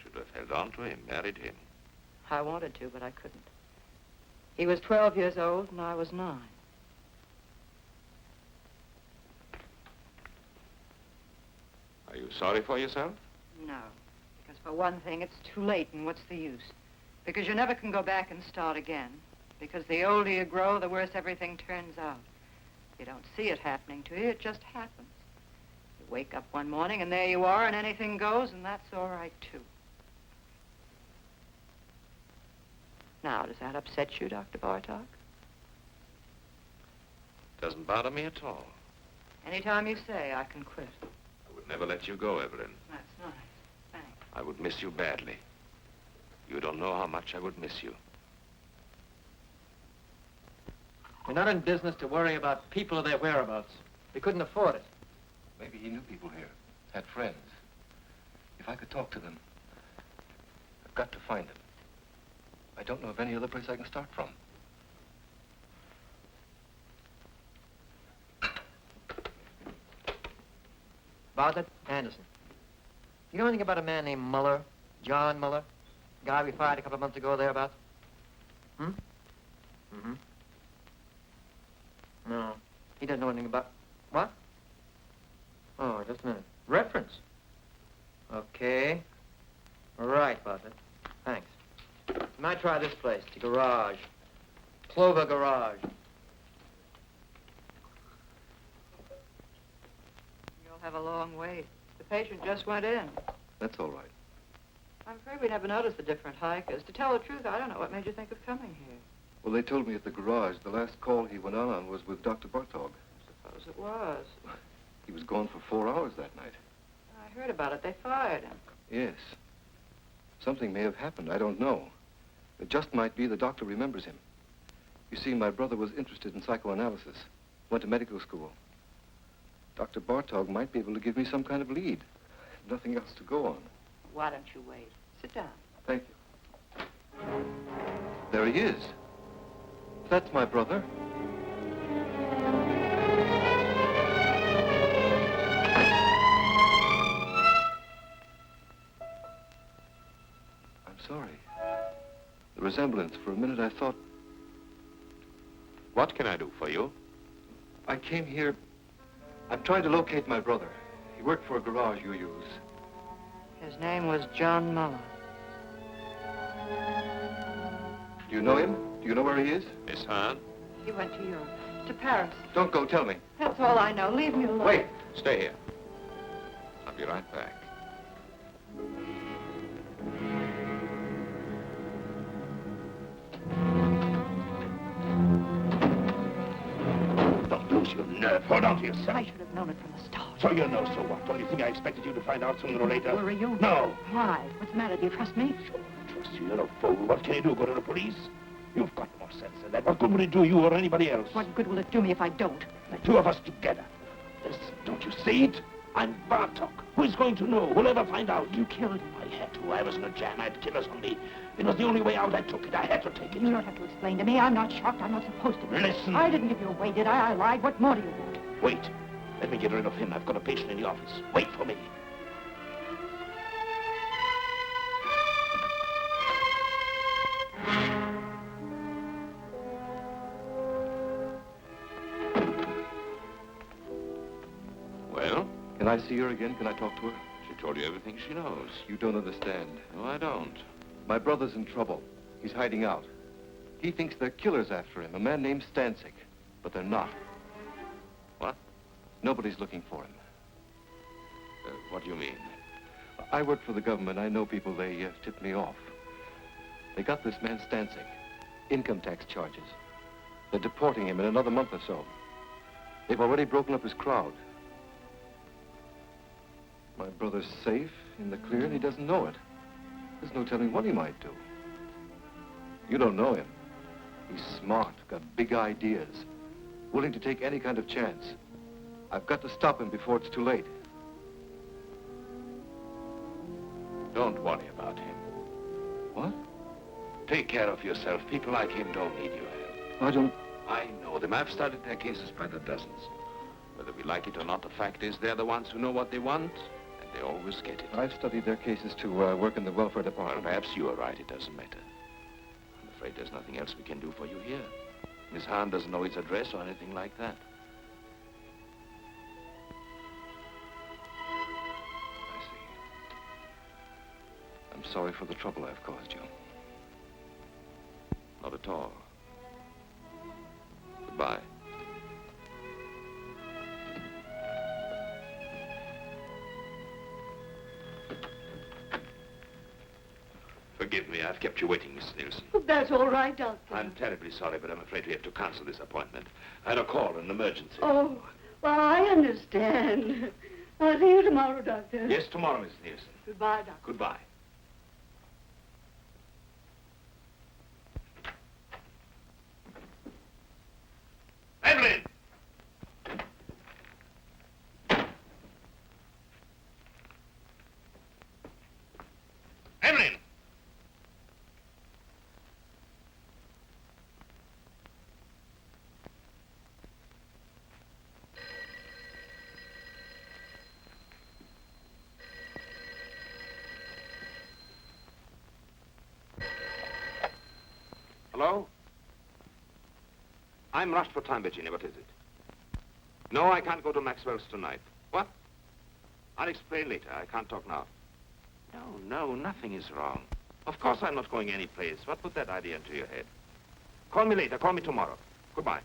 Should have held on to him, married him. I wanted to, but I couldn't. He was 12 years old, and I was 9. Are you sorry for yourself? No, because for one thing, it's too late, and what's the use? Because you never can go back and start again. Because the older you grow, the worse everything turns out. You don't see it happening to you, it just happens. You wake up one morning, and there you are, and anything goes, and that's all right, too. Now, does that upset you, Dr. Bartok? Doesn't bother me at all. Anytime you say, I can quit. I would never let you go, Evelyn. That's nice. Thanks. I would miss you badly. You don't know how much I would miss you. We're not in business to worry about people or their whereabouts. We couldn't afford it. Maybe he knew people here, had friends. If I could talk to them, I've got to find them. I don't know of any other place I can start from. Bartlett, Anderson. You know anything about a man named Muller? John Muller? Guy we fired a couple of months ago thereabouts? Mm-hmm. No. He doesn't know anything about... What? Oh, just a minute. Reference? Okay. All right, Bartlett. Thanks. You might try this place, the garage. Clover Garage. You'll have a long wait. The patient just went in. That's all right. I'm afraid we'd never noticed the different hikers. To tell the truth, I don't know what made you think of coming here. Well, they told me at the garage the last call he went on was with Dr. Bartok. Suppose it was. He was gone for 4 hours that night. I heard about it. They fired him. Yes. Something may have happened. I don't know. It just might be the doctor remembers him. You see, my brother was interested in psychoanalysis. Went to medical school. Dr. Bartok might be able to give me some kind of lead. Nothing else to go on. Why don't you wait? Sit down. Thank you. There he is. That's my brother. I'm sorry. The resemblance, for a minute I thought... What can I do for you? I came here... I'm trying to locate my brother. He worked for a garage you use. His name was John Muller. Do you know him? Do you know where he is? Miss Hahn? He went to Europe. To Paris. Don't go, tell me. That's all I know. Leave me alone. Wait. Stay here. I'll be right back. Don't lose your nerve. Hold on to yourself. I should have known it from the start. So you know, so what? Don't you think I expected you to find out sooner or later? Were you? No. Why? What's the matter? Do you trust me? Sure, trust you. You're a fool. What can you do? Go to the police? You've got more sense than that. What good will it do you or anybody else? What good will it do me if I don't? The two of us together. Listen, don't you see it? I'm Bartok. Who is going to know? Who'll ever find out? You killed him. I had to. I was in a jam. I had killers on me. It was the only way out. I took it. I had to take it. You don't have to explain to me. I'm not shocked. I'm not supposed to be. Listen. I didn't give you away, did I? I lied. What more do you want? Wait. Let me get rid of him. I've got a patient in the office. Wait for me. Well? Can I see her again? Can I talk to her? She told you everything she knows. You don't understand. No, I don't. My brother's in trouble. He's hiding out. He thinks they're killers after him, a man named Stancic. But they're not. What? Nobody's looking for him. What do you mean? I work for the government. I know people. They tipped me off. They got this man Stancic. Income tax charges. They're deporting him in another month or so. They've already broken up his crowd. My brother's safe, in the clear, and he doesn't know it. There's no telling what he might do. You don't know him. He's smart, got big ideas, willing to take any kind of chance. I've got to stop him before it's too late. Don't worry about him. What? Take care of yourself. People like him don't need your help. I don't... I know them. I've studied their cases by the dozens. Whether we like it or not, the fact is they're the ones who know what they want, and they always get it. I've studied their cases to work in the welfare Well, department. perhaps you are right. It doesn't matter. I'm afraid there's nothing else we can do for you here. Miss Hahn doesn't know his address or anything like that. I see. I'm sorry for the trouble I've caused you. Not at all. Goodbye. Forgive me, I've kept you waiting, Mrs. Nielsen. Oh, that's all right, Doctor. I'm terribly sorry, but I'm afraid we have to cancel this appointment. I had a call, an emergency. Oh, well, I understand. I'll see you tomorrow, Doctor. Yes, tomorrow, Mrs. Nielsen. Goodbye, Doctor. Goodbye. Evelyn! Evelyn! Hello? I'm rushed for time, Virginia. What is it? No, I can't go to Maxwell's tonight. What? I'll explain later. I can't talk now. No, nothing is wrong. Of course I'm not going anyplace. What put that idea into your head? Call me later. Call me tomorrow. Goodbye.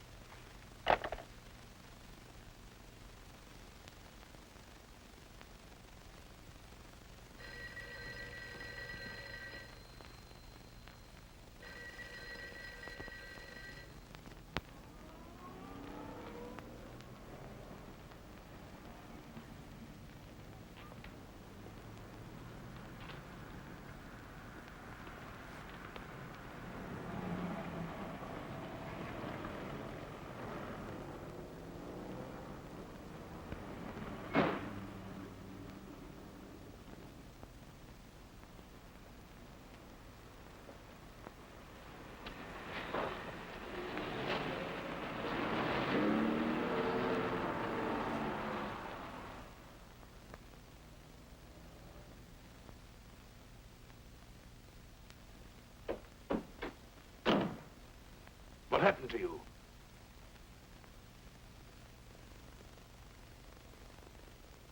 What happened to you?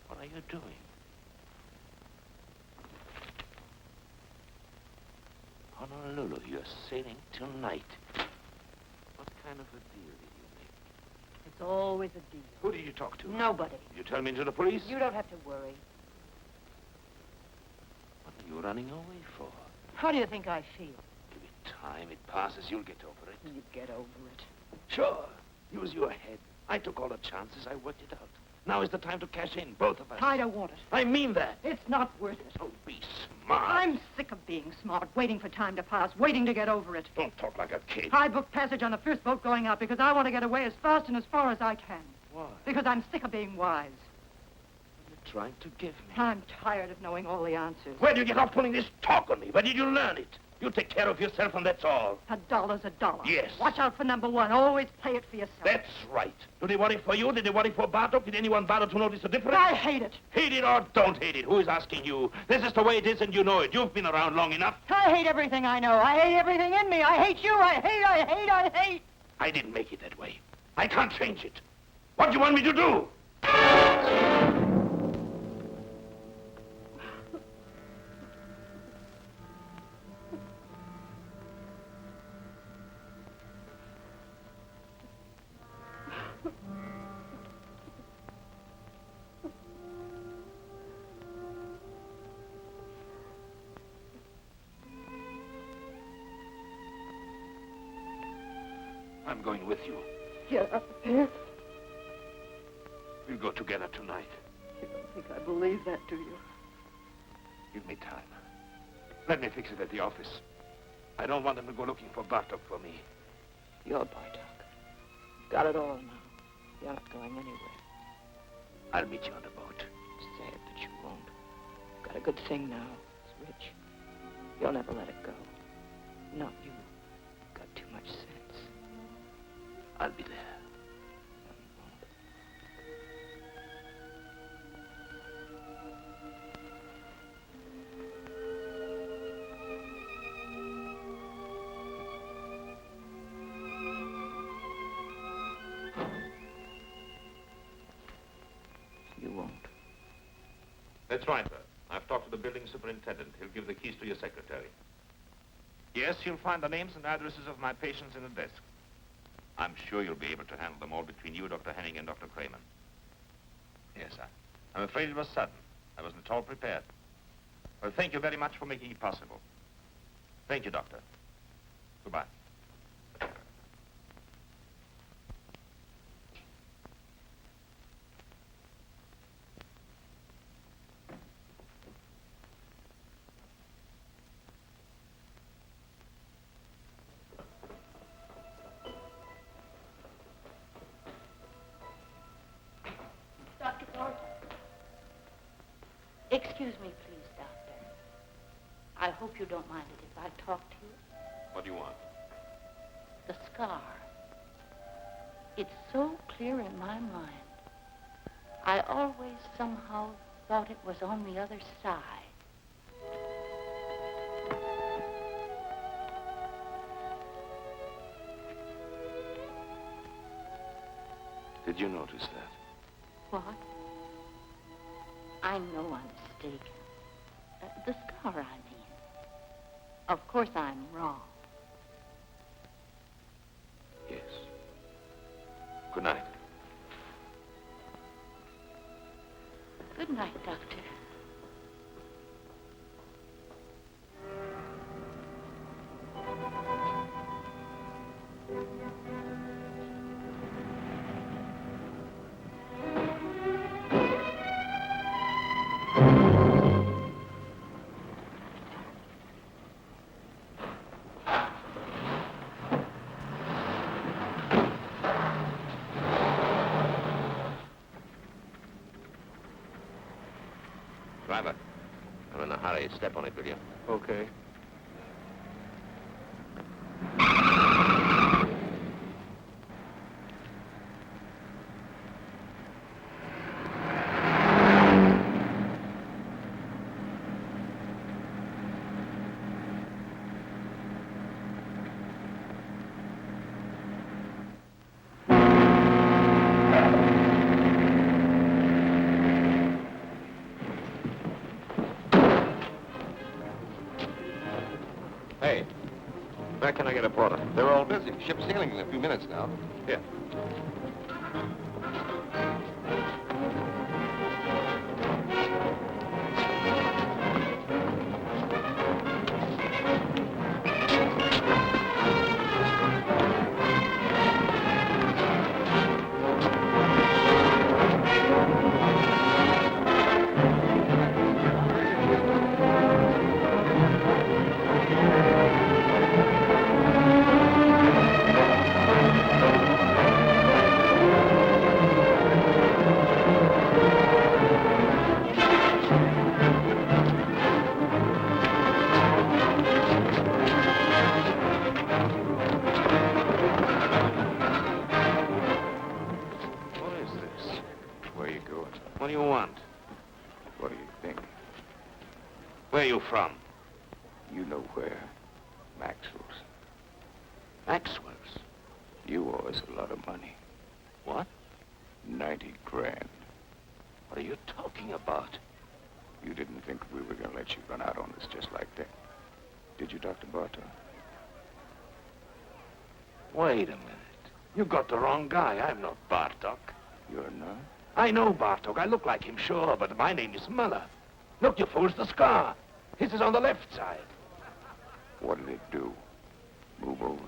What are you doing? Honolulu, you're sailing tonight. What kind of a deal did you make? It's always a deal. Who did you talk to? Nobody. Did you tell me to the police? You don't have to worry. What are you running away for? How do you think I feel? Give it time. It passes. You'll get over it. You get over it. Sure. Use your head. I took all the chances. I worked it out. Now is the time to cash in, both of us. I don't want it. I mean that. It's not worth it. Oh, be smart. I'm sick of being smart, waiting for time to pass, waiting to get over it. Don't talk like a kid. I booked passage on the first boat going out because I want to get away as fast and as far as I can. Why? Because I'm sick of being wise. trying to give me? I'm tired of knowing all the answers. Where did you get off pulling this talk on me? Where did you learn it? You take care of yourself, and that's all. $1's $1. Yes. Watch out for number one. Always play it for yourself. That's right. Do they worry for you? Did they worry for Bartok? Did anyone bother to notice the difference? I hate it. Hate it or don't hate it? Who is asking you? This is the way it is, and you know it. You've been around long enough. I hate everything I know. I hate everything in me. I hate you. I hate. I didn't make it that way. I can't change it. What do you want me to do? I'm going with you. Get up there. We'll go together tonight. You don't think I believe that, do you? Give me time. Let me fix it at the office. I don't want them to go looking for Bartok for me. You're Bartok. Got it all now. You're not going anywhere. I'll meet you on the boat. Sad that you won't. Got a good thing now. It's rich. You'll never let it go. Not you. Got too much sense. I'll be there. You won't. That's right, sir. I've talked to the building superintendent. He'll give the keys to your secretary. Yes, you'll find the names and addresses of my patients in the desk. I'm sure you'll be able to handle them all between you, Dr. Henning, and Dr. Kramer. Yes, I'm afraid it was sudden. I wasn't at all prepared. Well, thank you very much for making it possible. Thank you, Doctor. Goodbye. Dr. Bartok. Excuse me, please, Doctor. I hope you don't mind it if I talk to you. What do you want? The scar. It's so clear in my mind. I always somehow thought it was on the other side. Did you notice that? What? I know I'm mistaken. The scar, I mean. Of course I'm wrong. Yes. Good night. Good night, Doctor. Driver, I'm in a hurry. Step on it, will you? Okay. Hey, where can I get a porter? They're all busy. Ship's sailing in a few minutes now. Here. Where are you from? You know where. Maxwell's. Maxwell's. You owe us a lot of money. What? 90 grand. What are you talking about? You didn't think we were going to let you run out on us just like that. Did you, Dr. Bartok? Wait a minute. You got the wrong guy. I'm not Bartok. You're not? I know Bartok. I look like him, sure, but my name is Muller. Look, you fools, the scar. His is on the left side. What did it do? Move over?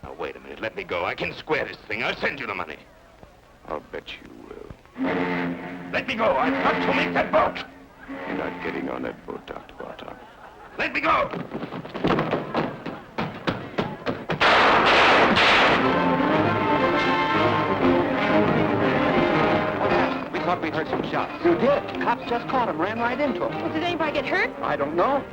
Now, wait a minute. Let me go. I can square this thing. I'll send you the money. I'll bet you will. Let me go. I've got to make that boat. You're not getting on that boat, Dr. Bartok. Let me go. What happened? We thought we heard some shots. You did. Cops just caught him, ran right into him. Well, did anybody get hurt? I don't know.